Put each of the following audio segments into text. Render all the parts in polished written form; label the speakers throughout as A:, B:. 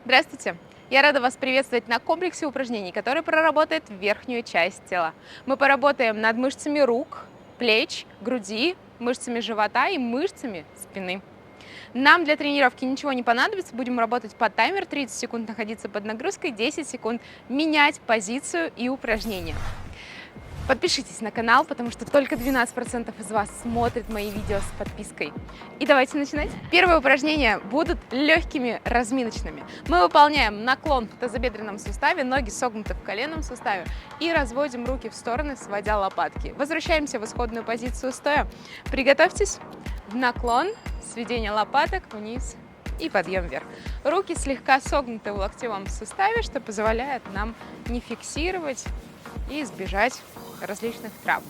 A: Здравствуйте! Я рада вас приветствовать на комплексе упражнений, который проработает верхнюю часть тела. Мы поработаем над мышцами рук, плеч, груди, мышцами живота и мышцами спины. Нам для тренировки ничего не понадобится, будем работать по таймер, 30 секунд находиться под нагрузкой, 10 секунд менять позицию и упражнения. Подпишитесь на канал, потому что только 12% из вас смотрит мои видео с подпиской. И давайте начинать. Первые упражнения будут легкими разминочными. Мы выполняем наклон в тазобедренном суставе, ноги согнуты в коленном суставе и разводим руки в стороны, сводя лопатки. Возвращаемся в исходную позицию стоя. Приготовьтесь. Наклон, сведение лопаток вниз и подъем вверх. Руки слегка согнуты в локтевом суставе, что позволяет нам не фиксировать и избежать различных травм.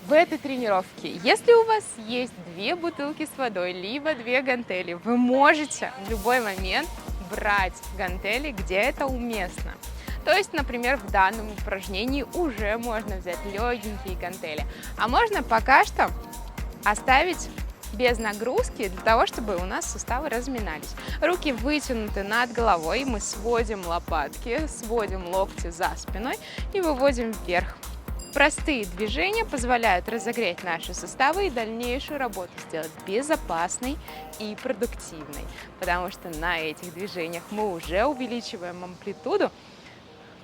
A: В этой тренировке, если у вас есть 2 бутылки с водой, либо 2 гантели, вы можете в любой момент брать гантели, где это уместно. То есть, например, в данном упражнении уже можно взять легенькие гантели, а можно пока что оставить без нагрузки, для того, чтобы у нас суставы разминались. Руки вытянуты над головой, мы сводим лопатки, сводим локти за спиной и выводим вверх. Простые движения позволяют разогреть наши суставы и дальнейшую работу сделать безопасной и продуктивной, потому что на этих движениях мы уже увеличиваем амплитуду,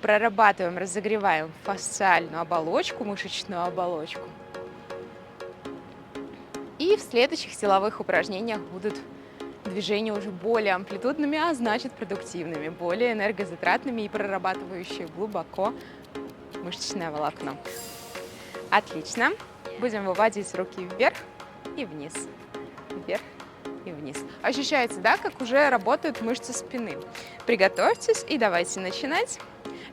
A: прорабатываем, разогреваем фасциальную оболочку, мышечную оболочку. И в следующих силовых упражнениях будут движения уже более амплитудными, а значит продуктивными, более энергозатратными и прорабатывающие глубоко мышечное волокно. Отлично. Будем выводить руки вверх и вниз. Вверх и вниз. Ощущается, да, как уже работают мышцы спины. Приготовьтесь и давайте начинать.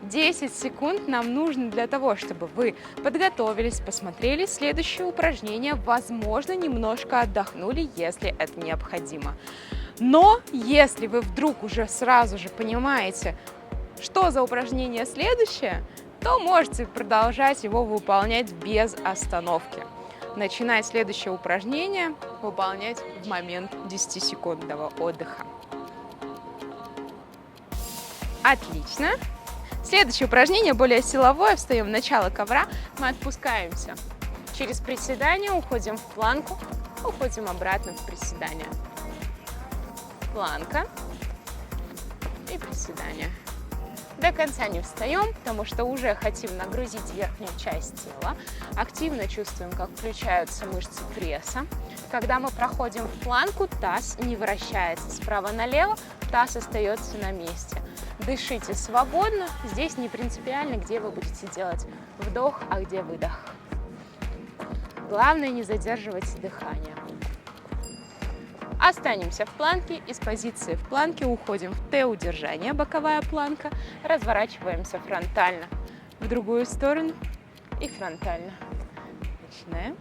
A: 10 секунд нам нужно для того, чтобы вы подготовились, посмотрели следующее упражнение, возможно, немножко отдохнули, если это необходимо. Но если вы вдруг уже сразу же понимаете, что за упражнение следующее, то можете продолжать его выполнять без остановки. Начинать следующее упражнение выполнять в момент 10-секундного отдыха. Отлично. Следующее упражнение более силовое. Встаем в начало ковра. Мы отпускаемся через приседание, уходим в планку, уходим обратно в приседание. Планка и приседание. До конца не встаем, потому что уже хотим нагрузить верхнюю часть тела. Активно чувствуем, как включаются мышцы пресса. Когда мы проходим в планку, таз не вращается справа налево, таз остается на месте. Дышите свободно. Здесь не принципиально, где вы будете делать вдох, а где выдох. Главное, не задерживать дыхание. Останемся в планке. Из позиции в планке уходим в Т-удержание, боковая планка. Разворачиваемся фронтально в другую сторону и фронтально. Начинаем.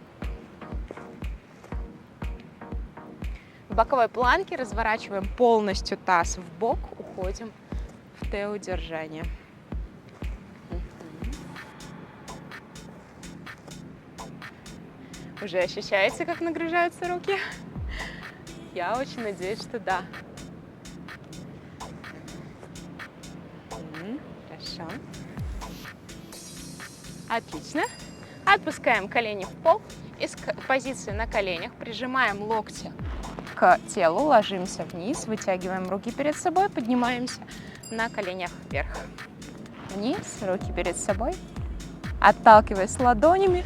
A: В боковой планке разворачиваем полностью таз в бок, уходим в Т-удержание. Уже ощущаете, как нагружаются руки? Я очень надеюсь, что да. Хорошо. Отлично. Отпускаем колени в пол. Из позиции на коленях прижимаем локти к телу, ложимся вниз, вытягиваем руки перед собой, поднимаемся на коленях вверх. Вниз, руки перед собой, отталкиваясь ладонями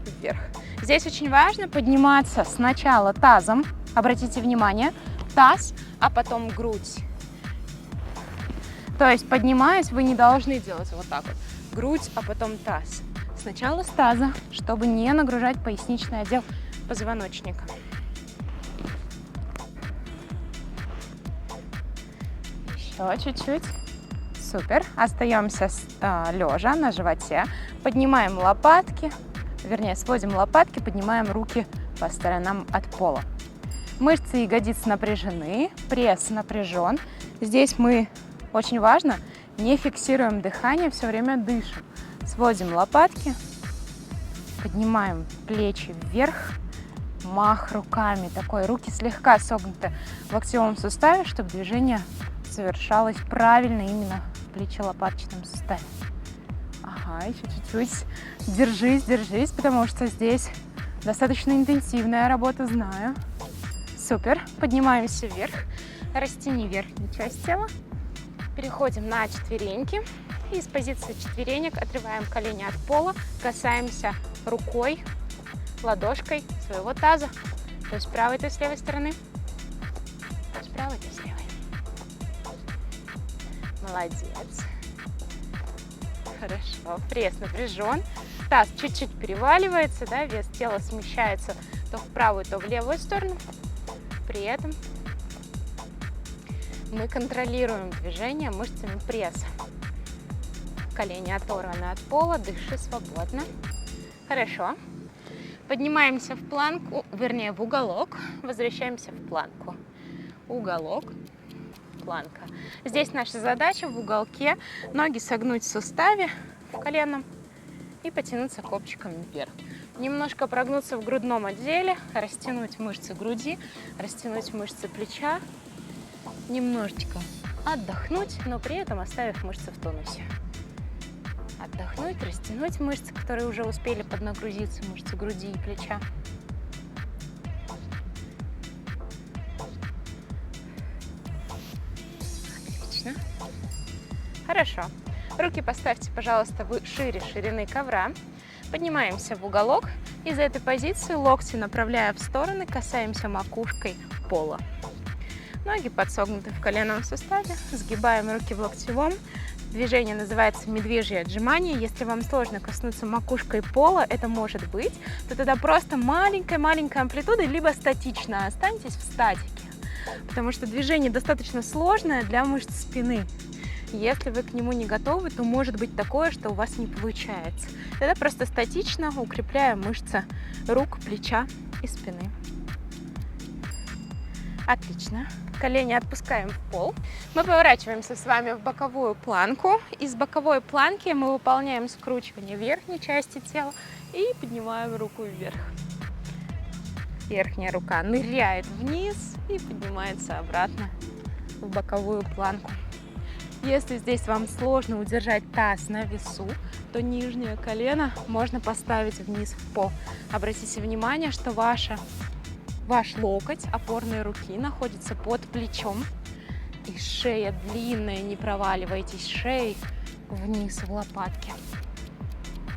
A: вверх. Здесь очень важно подниматься сначала тазом. Обратите внимание, таз, а потом грудь. То есть, поднимаясь, вы не должны делать вот так вот. Грудь, а потом таз. Сначала с таза, чтобы не нагружать поясничный отдел позвоночника. Еще чуть-чуть. Супер. Остаемся лежа на животе. Поднимаем лопатки, вернее, сводим лопатки, поднимаем руки по сторонам от пола. Мышцы ягодиц напряжены, пресс напряжен. Здесь мы, очень важно, не фиксируем дыхание, все время дышим. Сводим лопатки, поднимаем плечи вверх, мах руками такой, руки слегка согнуты в локтевом суставе, чтобы движение совершалось правильно именно в плечо-лопаточном суставе. Ага, еще чуть-чуть. Держись, держись, потому что здесь достаточно интенсивная работа, знаю. Супер. Поднимаемся вверх. Растяни верхнюю часть тела. Переходим на четвереньки. И с позиции четверенек отрываем колени от пола. Касаемся рукой, ладошкой своего таза. То есть с правой, то с левой стороны. То с правой, то с левой. Молодец. Хорошо. Пресс напряжен. Таз чуть-чуть переваливается, да, вес тела смещается то в правую, то в левую сторону. При этом мы контролируем движение мышцами пресса. Колени оторваны от пола, дыши свободно. Хорошо. Поднимаемся в планку, вернее в уголок. Возвращаемся в планку. Уголок, планка. Здесь наша задача в уголке ноги согнуть в суставе, в коленном, и потянуться копчиком вверх. Немножко прогнуться в грудном отделе, растянуть мышцы груди, растянуть мышцы плеча. Немножечко отдохнуть, но при этом оставив мышцы в тонусе. Отдохнуть, растянуть мышцы, которые уже успели поднагрузиться, мышцы груди и плеча. Отлично. Хорошо. Руки поставьте, пожалуйста, шире ширины ковра. Поднимаемся в уголок. Из этой позиции локти направляя в стороны, касаемся макушкой пола. Ноги подсогнуты в коленном суставе. Сгибаем руки в локтевом. Движение называется медвежье отжимание. Если вам сложно коснуться макушкой пола, это может быть, то тогда просто маленькая амплитуда, либо статично останьтесь в статике. Потому что движение достаточно сложное для мышц спины. Если вы к нему не готовы, то может быть такое, что у вас не получается. Тогда просто статично укрепляем мышцы рук, плеча и спины. Отлично. Колени отпускаем в пол. Мы поворачиваемся с вами в боковую планку. Из боковой планки мы выполняем скручивание верхней части тела и поднимаем руку вверх. Верхняя рука ныряет вниз и поднимается обратно в боковую планку. Если здесь вам сложно удержать таз на весу, то нижнее колено можно поставить вниз в пол. Обратите внимание, что ваш локоть опорной руки находится под плечом. И шея длинная, не проваливайтесь шеей вниз в лопатки.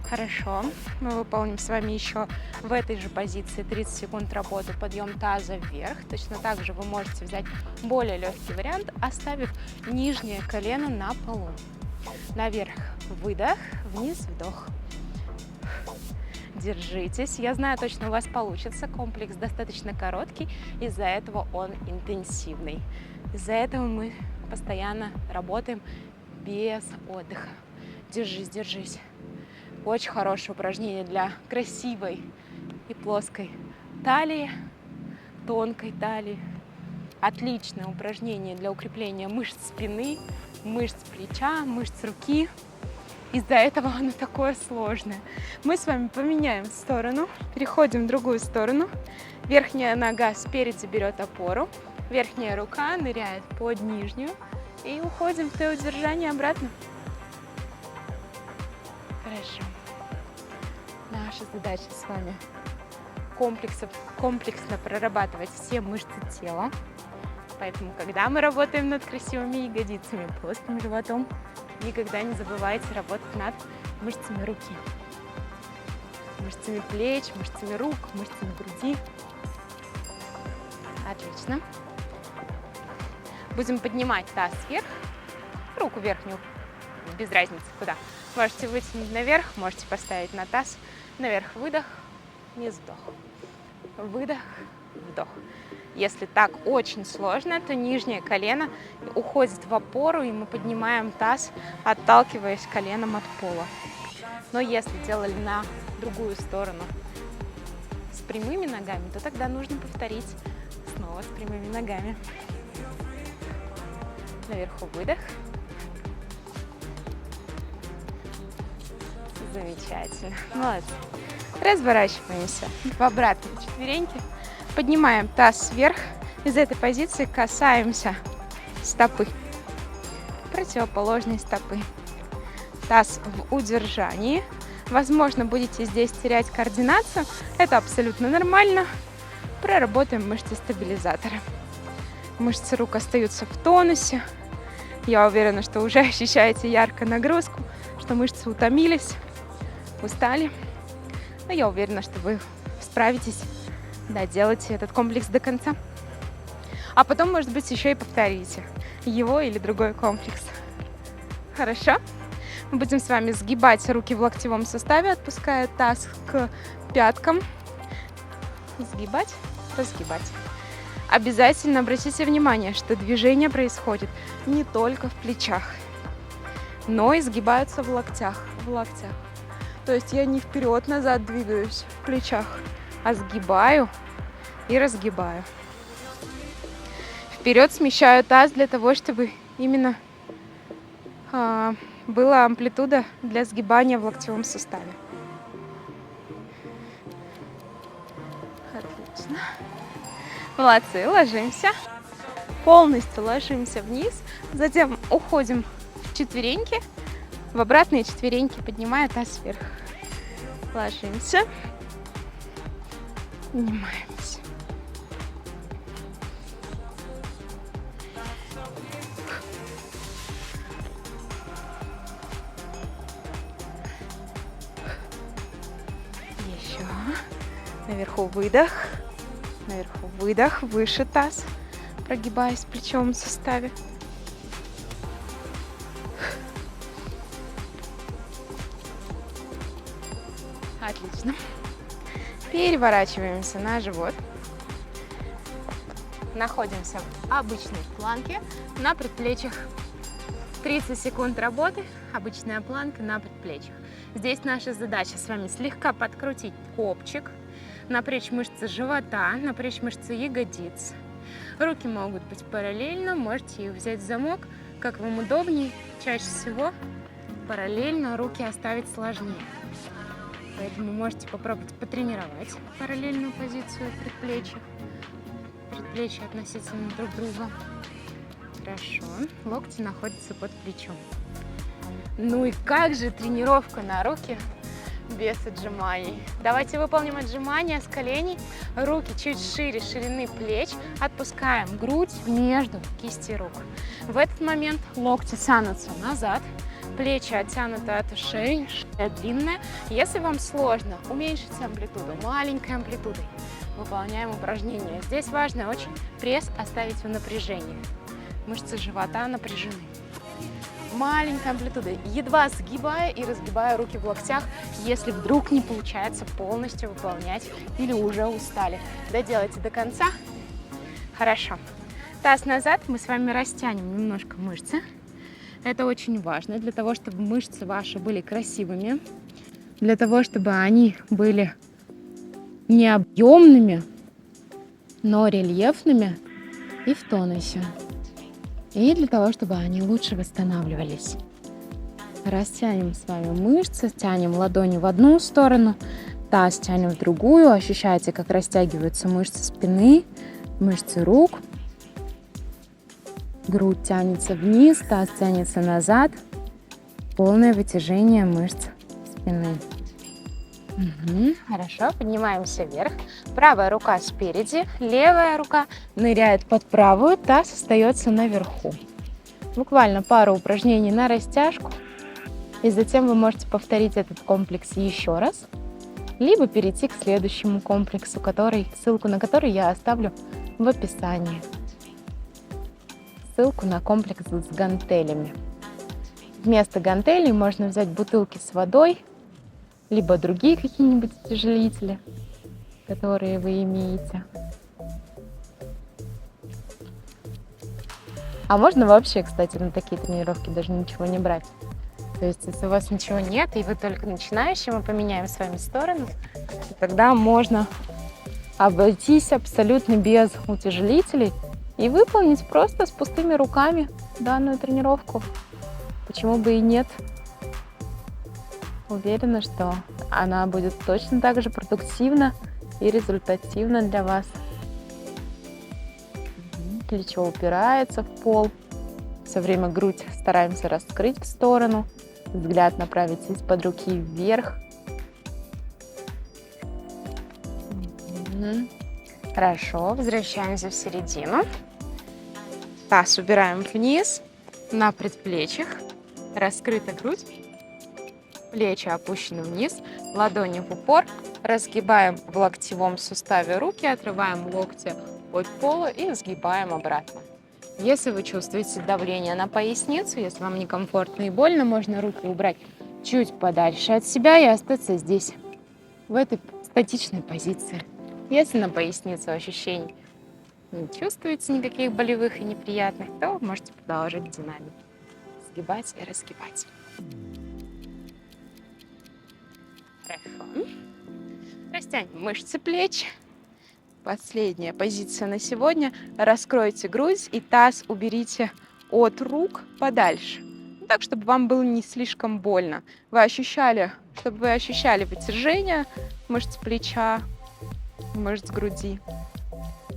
A: Хорошо. Мы выполним с вами еще в этой же позиции 30 секунд работы подъем таза вверх. Точно так же вы можете взять более легкий вариант, оставив нижнее колено на полу. Наверх выдох, вниз вдох. Держитесь. Я знаю, точно у вас получится. Комплекс достаточно короткий, из-за этого он интенсивный. Из-за этого мы постоянно работаем без отдыха. Держись, держись. Очень хорошее упражнение для красивой и плоской талии, тонкой талии. Отличное упражнение для укрепления мышц спины, мышц плеча, мышц руки. Из-за этого оно такое сложное. Мы с вами поменяем сторону, переходим в другую сторону. Верхняя нога спереди берет опору, верхняя рука ныряет под нижнюю и уходим в Т-удержание обратно. Хорошо. Наша задача с вами комплексно прорабатывать все мышцы тела. Поэтому, когда мы работаем над красивыми ягодицами, плоским животом, никогда не забывайте работать над мышцами руки, мышцами плеч, мышцами рук, мышцами груди. Отлично. Будем поднимать таз вверх, руку верхнюю, без разницы куда. Можете вытянуть наверх, можете поставить на таз. Наверх выдох, вниз вдох. Выдох, вдох. Если так очень сложно, то нижнее колено уходит в опору, и мы поднимаем таз, отталкиваясь коленом от пола. Но если делали на другую сторону с прямыми ногами, то тогда нужно повторить снова с прямыми ногами. Наверху выдох. Замечательно. Молодцы. Разворачиваемся в обратные четвереньки. Поднимаем таз вверх. Из этой позиции касаемся стопы противоположной стопы. Таз в удержании. Возможно, будете здесь терять координацию. Это абсолютно нормально. Проработаем мышцы стабилизатора. Мышцы рук остаются в тонусе. Я уверена, что уже ощущаете ярко нагрузку, что мышцы утомились, устали. Но я уверена, что вы справитесь, доделайте этот комплекс до конца. А потом, может быть, еще и повторите его или другой комплекс. Хорошо? Мы будем с вами сгибать руки в локтевом суставе, отпуская таз к пяткам. Сгибать, разгибать. Обязательно обратите внимание, что движение происходит не только в плечах, но и сгибаются в локтях. То есть я не вперед-назад двигаюсь в плечах, а сгибаю и разгибаю. Вперед смещаю таз для того, чтобы именно была амплитуда для сгибания в локтевом суставе. Отлично. Молодцы, ложимся. Полностью ложимся вниз. Затем уходим в четвереньки. В обратные четвереньки, поднимая таз вверх. Ложимся. Поднимаемся. Еще. Наверху выдох. Наверху выдох, выше таз, прогибаясь в плечевом суставе. Отлично. Переворачиваемся на живот. Находимся в обычной планке на предплечьях. 30 секунд работы, обычная планка на предплечьях. Здесь наша задача с вами слегка подкрутить копчик, напрячь мышцы живота, напрячь мышцы ягодиц. Руки могут быть параллельно, можете их взять в замок, как вам удобнее. Чаще всего параллельно руки оставить сложнее. Поэтому можете попробовать потренировать параллельную позицию предплечья. Предплечья относительно друг друга. Хорошо. Локти находятся под плечом. Ну и как же тренировка на руки без отжиманий? Давайте выполним отжимания с коленей. Руки чуть шире ширины плеч. Отпускаем грудь между кисти рук. В этот момент локти тянутся назад. Плечи оттянуты от шеи, шея длинная. Если вам сложно, уменьшите амплитуду маленькой амплитудой. Выполняем упражнение. Здесь важно очень пресс оставить в напряжении. Мышцы живота напряжены. Маленькой амплитудой, едва сгибая и разгибая руки в локтях, если вдруг не получается полностью выполнять или уже устали. Доделайте до конца. Хорошо. Таз назад, мы с вами растянем немножко мышцы. Это очень важно для того, чтобы мышцы ваши были красивыми, для того, чтобы они были не объемными, но рельефными и в тонусе. И для того, чтобы они лучше восстанавливались. Растянем с вами мышцы, тянем ладони в одну сторону, таз тянем в другую. Ощущайте, как растягиваются мышцы спины, мышцы рук. Грудь тянется вниз, таз тянется назад. Полное вытяжение мышц спины. Хорошо, поднимаемся вверх. Правая рука спереди, левая рука ныряет под правую, таз остается наверху. Буквально пару упражнений на растяжку. И затем вы можете повторить этот комплекс еще раз, либо перейти к следующему комплексу, ссылку на который я оставлю в описании. Ссылку на комплекс с гантелями. Вместо гантелей можно взять бутылки с водой, либо другие какие-нибудь утяжелители, которые вы имеете. А можно вообще, кстати, на такие тренировки даже ничего не брать. То есть, если у вас ничего нет, и вы только начинающий, мы поменяем с вами сторону, тогда можно обойтись абсолютно без утяжелителей и выполнить просто с пустыми руками данную тренировку. Почему бы и нет? Уверена, что она будет точно так же продуктивна и результативна для вас. Плечо упирается в пол, все время грудь стараемся раскрыть в сторону, взгляд направить из-под руки вверх. Хорошо, возвращаемся в середину. Таз убираем вниз, на предплечьях, раскрыта грудь, плечи опущены вниз, ладони в упор, разгибаем в локтевом суставе руки, отрываем локти от пола и сгибаем обратно. Если вы чувствуете давление на поясницу, если вам некомфортно и больно, можно руки убрать чуть подальше от себя и остаться здесь, в этой статичной позиции. Если на поясницу ощущений не чувствуете никаких болевых и неприятных, то можете продолжить динамику. Сгибать и разгибать. Хорошо. Растянем мышцы плеч. Последняя позиция на сегодня. Раскройте грудь и таз уберите от рук подальше. Так, чтобы вам было не слишком больно. Чтобы вы ощущали вытяжение мышц плеча, мышц груди.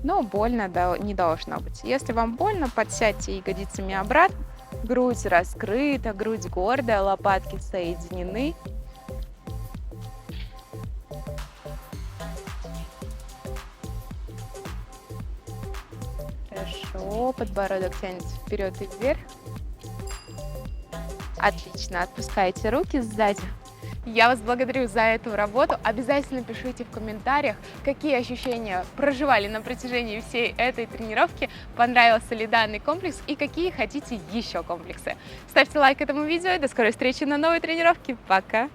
A: Но больно не должно быть. Если вам больно, подсядьте ягодицами обратно. Грудь раскрыта, грудь гордая, лопатки соединены. Хорошо, подбородок тянется вперед и вверх. Отлично, отпускайте руки сзади. Я вас благодарю за эту работу. Обязательно пишите в комментариях, какие ощущения проживали на протяжении всей этой тренировки, понравился ли данный комплекс и какие хотите еще комплексы. Ставьте лайк этому видео и до скорой встречи на новой тренировке. Пока!